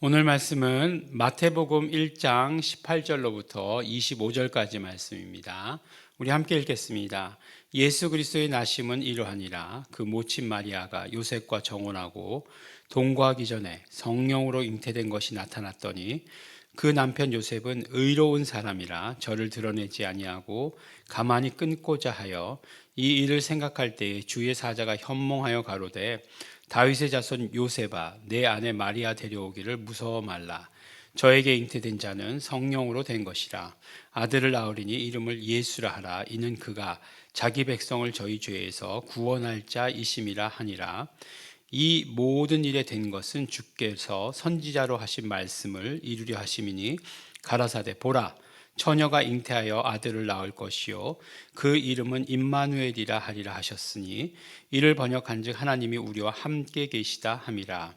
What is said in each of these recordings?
오늘 말씀은 마태복음 1장 18절로부터 25절까지 말씀입니다. 우리 함께 읽겠습니다. 예수 그리스도의 나심은 이러하니라. 그 모친 마리아가 요셉과 정혼하고 동거하기 전에 성령으로 잉태된 것이 나타났더니 그 남편 요셉은 의로운 사람이라 저를 드러내지 아니하고 가만히 끊고자 하여 이 일을 생각할 때에 주의 사자가 현몽하여 가로되 다윗의 자손 요셉아 내 아내 마리아 데려오기를 무서워 말라. 저에게 잉태된 자는 성령으로 된 것이라. 아들을 낳으리니 이름을 예수라 하라. 이는 그가 자기 백성을 저희 죄에서 구원할 자이심이라 하니라. 이 모든 일에 된 것은 주께서 선지자로 하신 말씀을 이루려 하심이니 가라사대 보라 처녀가 잉태하여 아들을 낳을 것이요 그 이름은 임마누엘이라 하리라 하셨으니 이를 번역한즉 하나님이 우리와 함께 계시다 함이라.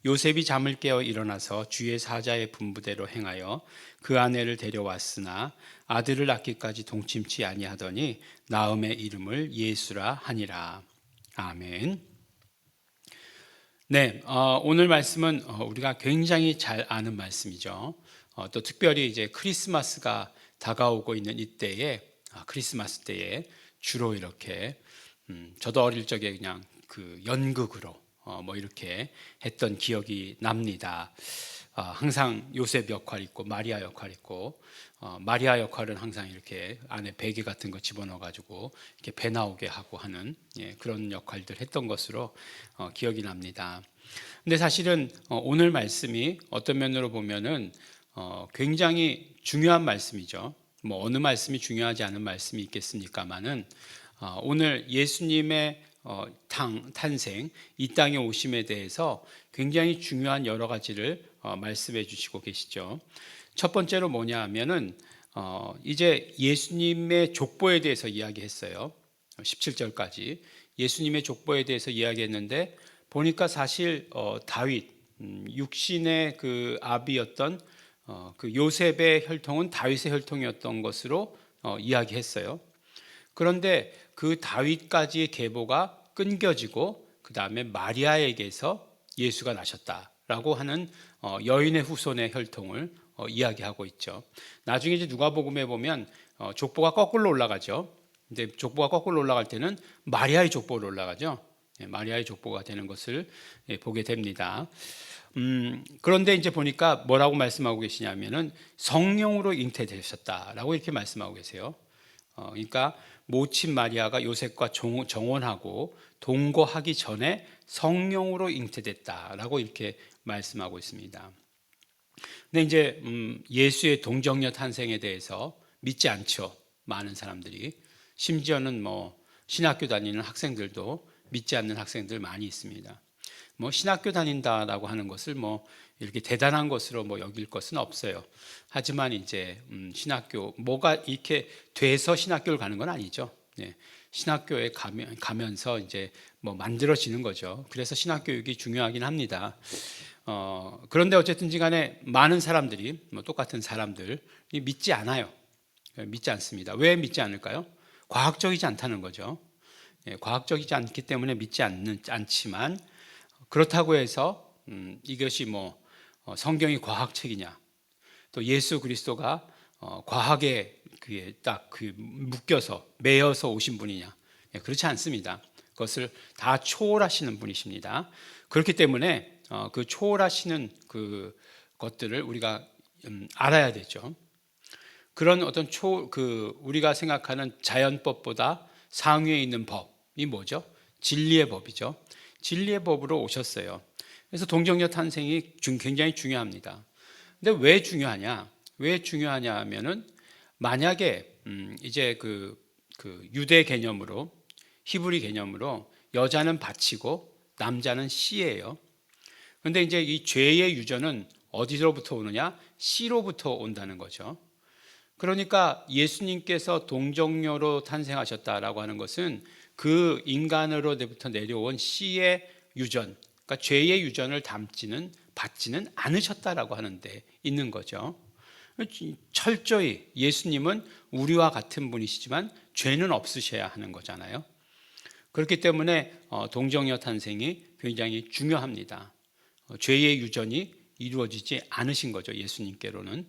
요셉이 잠을 깨어 일어나서 주의 사자의 분부대로 행하여 그 아내를 데려왔으나 아들을 낳기까지 동침치 아니하더니 나음의 이름을 예수라 하니라. 아멘. 네, 오늘 말씀은 우리가 굉장히 잘 아는 말씀이죠. 또 특별히 이제 크리스마스가 다가오고 있는 이때에 크리스마스 때에 주로 이렇게 저도 어릴 적에 그냥 그 연극으로 뭐 이렇게 했던 기억이 납니다. 항상 요셉 역할 있고 마리아 역할 있고 마리아 역할은 항상 이렇게 안에 베개 같은 거 집어넣어 가지고 이렇게 배 나오게 하고 하는 그런 역할들 했던 것으로 기억이 납니다. 근데 사실은 오늘 말씀이 어떤 면으로 보면은 굉장히 중요한 말씀이죠. 뭐 어느 말씀이 중요하지 않은 말씀이 있겠습니까마는 오늘 예수님의 탄생, 이 땅에 오심에 대해서 굉장히 중요한 여러 가지를 말씀해 주시고 계시죠. 첫 번째로 뭐냐 하면은 이제 예수님의 족보에 대해서 이야기했어요. 17절까지 예수님의 족보에 대해서 이야기했는데 보니까 사실 다윗 육신의 그 아비였던 그 요셉의 혈통은 다윗의 혈통이었던 것으로 이야기했어요. 그런데 그 다윗까지의 계보가 끊겨지고 그 다음에 마리아에게서 예수가 나셨다라고 하는 여인의 후손의 혈통을 이야기하고 있죠. 나중에 이제 누가복음에 보면 족보가 거꾸로 올라가죠. 근데 족보가 거꾸로 올라갈 때는 마리아의 족보로 올라가죠. 마리아의 족보가 되는 것을 보게 됩니다. 그런데 이제 보니까 뭐라고 말씀하고 계시냐면은 성령으로 잉태되셨다라고 이렇게 말씀하고 계세요. 그러니까 모친 마리아가 요셉과 정혼하고 동거하기 전에 성령으로 잉태됐다라고 이렇게 말씀하고 있습니다. 근데 이제 예수의 동정녀 탄생에 대해서 믿지 않죠. 많은 사람들이. 심지어는 뭐 신학교 다니는 학생들도 믿지 않는 학생들 많이 있습니다. 뭐 신학교 다닌다라고 하는 것을 뭐 이렇게 대단한 것으로 뭐 여길 것은 없어요. 하지만 이제 신학교 뭐가 이렇게 돼서 신학교를 가는 건 아니죠. 네. 신학교에 가면서 이제 뭐 만들어지는 거죠. 그래서 신학교육이 중요하긴 합니다. 그런데 어쨌든지 간에 많은 사람들이 뭐 똑같은 사람들이 믿지 않아요. 믿지 않습니다. 왜 믿지 않을까요? 과학적이지 않다는 거죠. 과학적이지 않기 때문에 믿지 않지만 그렇다고 해서 이것이 뭐 성경이 과학책이냐 또 예수 그리스도가 과학에 그게 딱 그 묶여서 매여서 오신 분이냐 그렇지 않습니다. 그것을 다 초월하시는 분이십니다. 그렇기 때문에 그 초월하시는 그 것들을 우리가 알아야 되죠. 그런 어떤 우리가 생각하는 자연법보다 상위에 있는 법이 뭐죠? 진리의 법이죠. 진리의 법으로 오셨어요. 그래서 동정녀 탄생이 굉장히 중요합니다. 근데 왜 중요하냐? 왜 중요하냐 하면은 만약에 이제 그 유대 개념으로 히브리 개념으로 여자는 밭이고 남자는 씨예요. 그런데 이제 이 죄의 유전은 어디로부터 오느냐? 씨로부터 온다는 거죠. 그러니까 예수님께서 동정녀로 탄생하셨다라고 하는 것은 그 인간으로부터 내려온 씨의 유전, 그러니까 죄의 유전을 받지는 않으셨다라고 하는데 있는 거죠. 철저히 예수님은 우리와 같은 분이시지만 죄는 없으셔야 하는 거잖아요. 그렇기 때문에 동정녀 탄생이 굉장히 중요합니다. 죄의 유전이 이루어지지 않으신 거죠. 예수님께로는.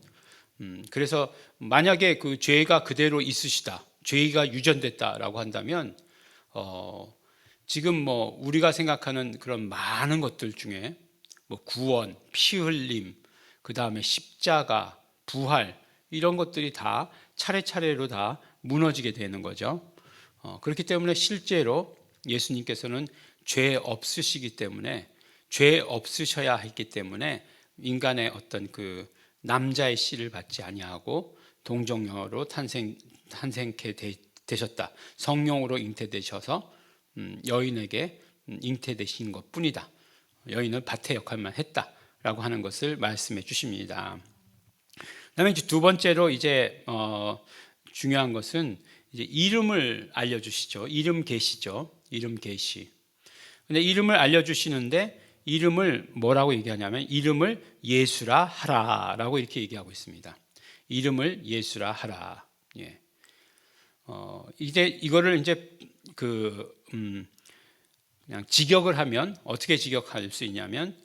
그래서 만약에 그 죄가 그대로 있으시다, 죄가 유전됐다라고 한다면 지금 뭐 우리가 생각하는 그런 많은 것들 중에 뭐 구원, 피 흘림, 그 다음에 십자가, 부활, 이런 것들이 다 차례차례로 다 무너지게 되는 거죠. 그렇기 때문에 실제로 예수님께서는 죄 없으시기 때문에, 죄 없으셔야 했기 때문에 인간의 어떤 그 남자의 씨를 받지 아니하고 동정녀로 탄생케 되셨다. 성령으로 잉태되셔서 여인에게 잉태되신 것뿐이다. 여인은 밭의 역할만 했다라고 하는 것을 말씀해 주십니다. 그다음에 이제 두 번째로 이제 중요한 것은 이제 이름을 알려주시죠. 이름 계시죠. 이름 계시. 근데 이름을 알려주시는데 이름을 뭐라고 얘기하냐면 이름을 예수라 하라라고 이렇게 얘기하고 있습니다. 이름을 예수라 하라. 예. 이제 이거를 이제 그냥 직역을 하면 어떻게 직역할 수 있냐면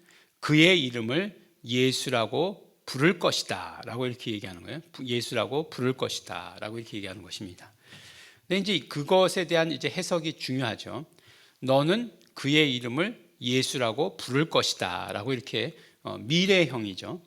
그의 이름을 예수라고 부를 것이다 라고 이렇게 얘기하는 거예요. 예수라고 부를 것이다 라고 이렇게 얘기하는 것입니다. 근데 이제 그것에 대한 이제 해석이 중요하죠. 너는 그의 이름을 예수라고 부를 것이다 라고 이렇게 미래형이죠.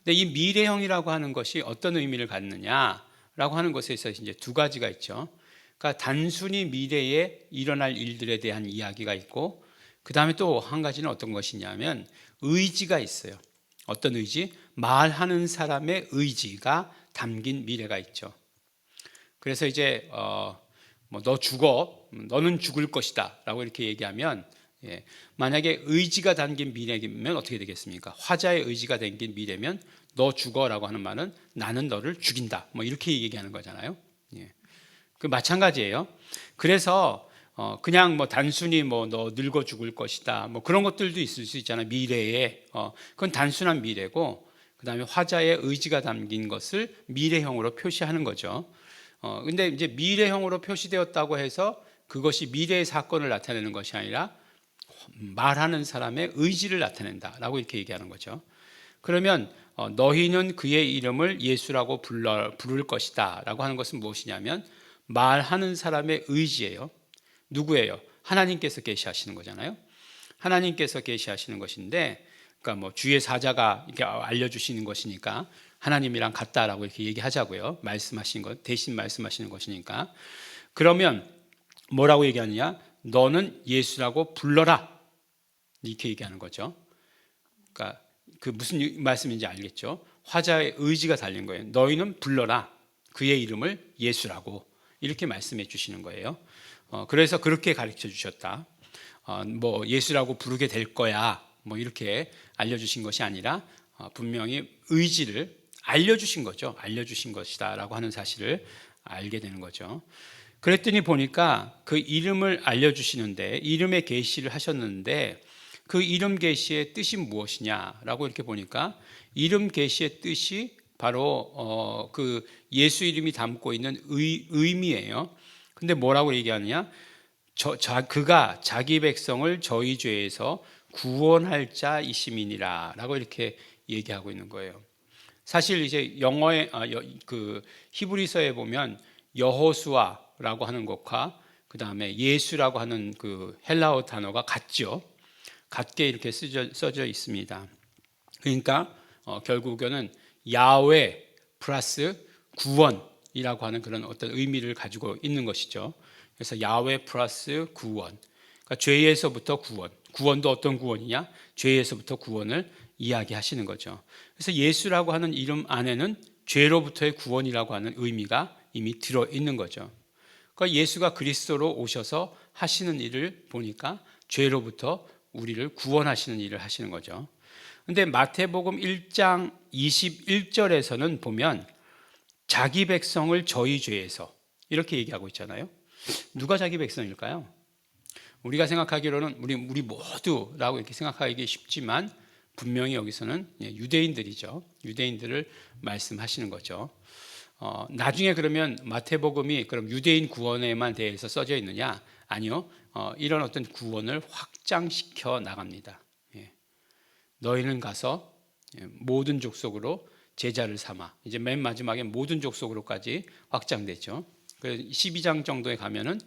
근데 이 미래형이라고 하는 것이 어떤 의미를 갖느냐라고 하는 것에 있어서 이제 두 가지가 있죠. 그러니까 단순히 미래에 일어날 일들에 대한 이야기가 있고, 그 다음에 또 한 가지는 어떤 것이냐면 의지가 있어요. 어떤 의지? 말하는 사람의 의지가 담긴 미래가 있죠. 그래서 이제 뭐 너 죽어, 너는 죽을 것이다 라고 이렇게 얘기하면 만약에 의지가 담긴 미래면 어떻게 되겠습니까? 화자의 의지가 담긴 미래면 너 죽어라고 하는 말은 나는 너를 죽인다, 뭐 이렇게 얘기하는 거잖아요. 그 마찬가지예요. 그래서 그냥 뭐 단순히 뭐 너 늙어 죽을 것이다, 뭐 그런 것들도 있을 수 있잖아요. 미래에 그건 단순한 미래고, 그 다음에 화자의 의지가 담긴 것을 미래형으로 표시하는 거죠. 근데 이제 미래형으로 표시되었다고 해서 그것이 미래의 사건을 나타내는 것이 아니라 말하는 사람의 의지를 나타낸다라고 이렇게 얘기하는 거죠. 그러면 너희는 그의 이름을 예수라고 부를 것이다 라고 하는 것은 무엇이냐면 말하는 사람의 의지예요. 누구예요? 하나님께서 계시하시는 거잖아요. 하나님께서 계시하시는 것인데, 그러니까 뭐 주의 사자가 이렇게 알려주시는 것이니까 하나님이랑 같다라고 이렇게 얘기하자고요. 말씀하신 것 대신 말씀하시는 것이니까. 그러면 뭐라고 얘기하느냐? 너는 예수라고 불러라, 이렇게 얘기하는 거죠. 그러니까 그 무슨 말씀인지 알겠죠? 화자의 의지가 달린 거예요. 너희는 불러라, 그의 이름을 예수라고 이렇게 말씀해 주시는 거예요. 그래서 그렇게 가르쳐 주셨다. 뭐 예수라고 부르게 될 거야, 뭐 이렇게 알려주신 것이 아니라 분명히 의지를 알려주신 거죠. 알려주신 것이다라고 하는 사실을 알게 되는 거죠. 그랬더니 보니까 그 이름을 알려주시는데, 이름의 계시를 하셨는데 그 이름 계시의 뜻이 무엇이냐라고 이렇게 보니까 이름 계시의 뜻이 바로 그 예수 이름이 담고 있는 의미예요. 근데 뭐라고 얘기하느냐? 그가 자기 백성을 저희 죄에서 구원할 자이심이니라 라고 이렇게 얘기하고 있는 거예요. 사실 이제 영어의 그 히브리서에 보면 여호수아라고 하는 것과 그 다음에 예수라고 하는 그 헬라어 단어가 같죠. 같게 이렇게 써져 있습니다. 그러니까 결국에는 야훼 플러스 구원이라고 하는 그런 어떤 의미를 가지고 있는 것이죠. 그래서 야훼 플러스 구원, 그러니까 죄에서부터 구원, 구원도 어떤 구원이냐? 죄에서부터 구원을 이야기하시는 거죠. 그래서 예수라고 하는 이름 안에는 죄로부터의 구원이라고 하는 의미가 이미 들어있는 거죠. 그러니까 예수가 그리스도로 오셔서 하시는 일을 보니까 죄로부터 우리를 구원하시는 일을 하시는 거죠. 근데 마태복음 1장 21절에서는 보면 자기 백성을 저희 죄에서 이렇게 얘기하고 있잖아요. 누가 자기 백성일까요? 우리가 생각하기로는 우리 모두라고 이렇게 생각하기 쉽지만 분명히 여기서는 유대인들이죠. 유대인들을 말씀하시는 거죠. 나중에 그러면 마태복음이 그럼 유대인 구원에만 대해서 써져 있느냐? 아니요. 이런 어떤 구원을 확장시켜 나갑니다. 너희는 가서 모든 족속으로 제자를 삼아. 이제 맨 마지막에 모든 족속으로까지 확장됐죠. 12장 정도에 가면은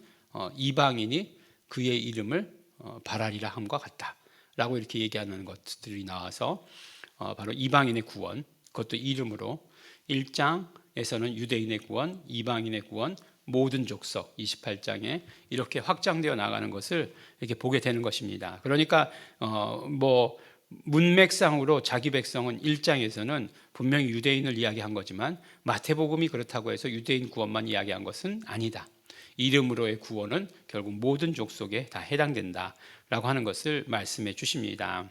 이방인이 그의 이름을 바라리라 함과 같다라고 이렇게 얘기하는 것들이 나와서 바로 이방인의 구원, 그것도 이름으로 1장에서는 유대인의 구원, 이방인의 구원, 모든 족속 28장에 이렇게 확장되어 나가는 것을 이렇게 보게 되는 것입니다. 그러니까 문맥상으로 자기 백성은 1장에서는 분명히 유대인을 이야기한 거지만 마태복음이 그렇다고 해서 유대인 구원만 이야기한 것은 아니다. 이름으로의 구원은 결국 모든 족속에 다 해당된다라고 하는 것을 말씀해 주십니다.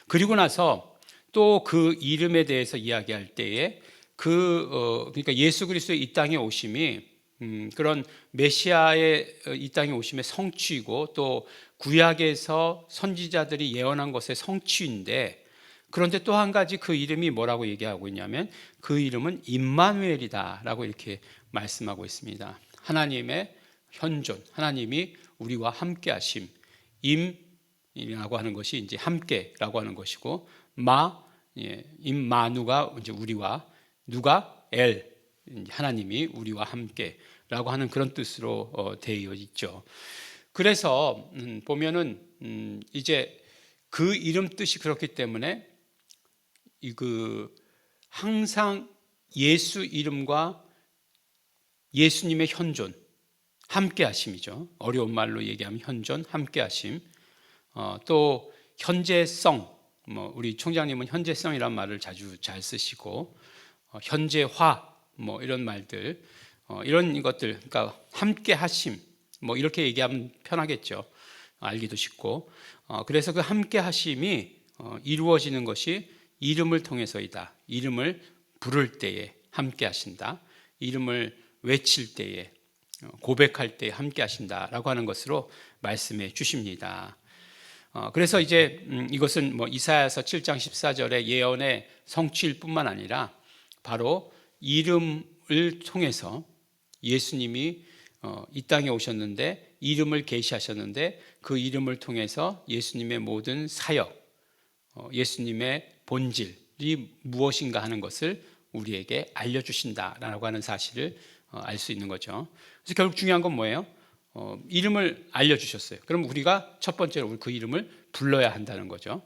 그리고 나서 또 그 이름에 대해서 이야기할 때에 그러니까 예수 그리스도의 이 땅에 오심이 그런 메시아의 이 땅에 오심의 성취이고 또 구약에서 선지자들이 예언한 것의 성취인데, 그런데 또 한 가지 그 이름이 뭐라고 얘기하고 있냐면 그 이름은 임마누엘이다라고 이렇게 말씀하고 있습니다. 하나님의 현존, 하나님이 우리와 함께 하심. 임이라고 하는 것이 이제 함께라고 하는 것이고, 임마누가 이제 우리와, 누가 엘, 하나님이 우리와 함께라고 하는 그런 뜻으로 되어 있죠. 그래서 보면은 이제 그 이름 뜻이 그렇기 때문에 항상 예수 이름과 예수님의 현존, 함께하심이죠. 어려운 말로 얘기하면 현존, 함께하심. 또 현재성, 우리 총장님은 현재성이라는 말을 자주 잘 쓰시고, 현재화, 이런 말들, 이런 것들, 그러니까 함께하심, 이렇게 얘기하면 편하겠죠. 알기도 쉽고. 그래서 그 함께하심이 이루어지는 것이 이름을 통해서이다. 이름을 부를 때에 함께하신다. 이름을 외칠 때에, 고백할 때에 함께하신다라고 하는 것으로 말씀해 주십니다. 그래서 이제 이것은 이사야서 7장 14절의 예언의 성취일 뿐만 아니라 바로 이름을 통해서 예수님이 이 땅에 오셨는데 이름을 계시하셨는데 그 이름을 통해서 예수님의 모든 사역, 예수님의 본질이 무엇인가 하는 것을 우리에게 알려주신다라고 하는 사실을 알 수 있는 거죠. 그래서 결국 중요한 건 뭐예요? 이름을 알려주셨어요. 그럼 우리가 첫 번째로 그 이름을 불러야 한다는 거죠.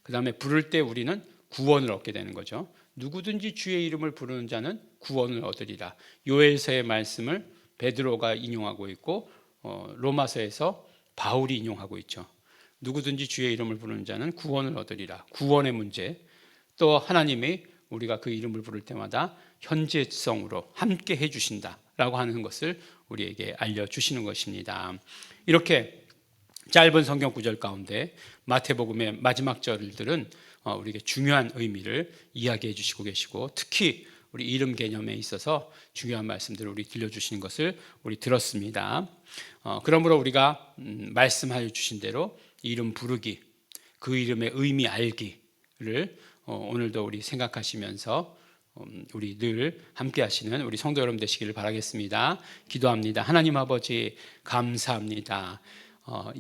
그 다음에 부를 때 우리는 구원을 얻게 되는 거죠. 누구든지 주의 이름을 부르는 자는 구원을 얻으리라. 요엘서의 말씀을 베드로가 인용하고 있고 로마서에서 바울이 인용하고 있죠. 누구든지 주의 이름을 부르는 자는 구원을 얻으리라. 구원의 문제. 또 하나님이 우리가 그 이름을 부를 때마다 현재성으로 함께 해주신다라고 하는 것을 우리에게 알려주시는 것입니다. 이렇게 짧은 성경 구절 가운데 마태복음의 마지막 절들은 우리에게 중요한 의미를 이야기해 주시고 계시고, 특히 우리 이름 개념에 있어서 중요한 말씀들을 우리 들려주시는 것을 우리 들었습니다. 그러므로 우리가 말씀하여 주신 대로 이름 부르기, 그 이름의 의미 알기를 오늘도 우리 생각하시면서 우리 늘 함께 하시는 우리 성도 여러분 되시기를 바라겠습니다. 기도합니다. 하나님 아버지 감사합니다.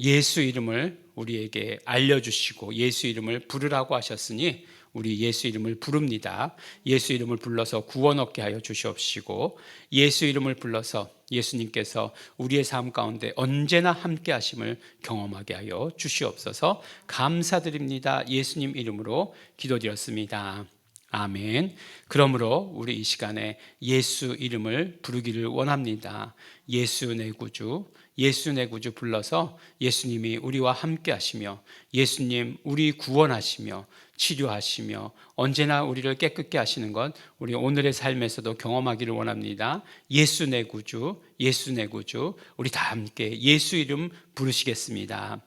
예수 이름을 우리에게 알려주시고 예수 이름을 부르라고 하셨으니 우리 예수 이름을 부릅니다. 예수 이름을 불러서 구원 얻게 하여 주시옵시고, 예수 이름을 불러서 예수님께서 우리의 삶 가운데 언제나 함께 하심을 경험하게 하여 주시옵소서. 감사드립니다. 예수님 이름으로 기도드렸습니다. 아멘. 그러므로 우리 이 시간에 예수 이름을 부르기를 원합니다. 예수 내 구주, 예수 내 구주 불러서 예수님이 우리와 함께 하시며 예수님 우리 구원하시며 치료하시며 언제나 우리를 깨끗게 하시는 것 우리 오늘의 삶에서도 경험하기를 원합니다. 예수 내 구주, 예수 내 구주, 우리 다 함께 예수 이름 부르시겠습니다.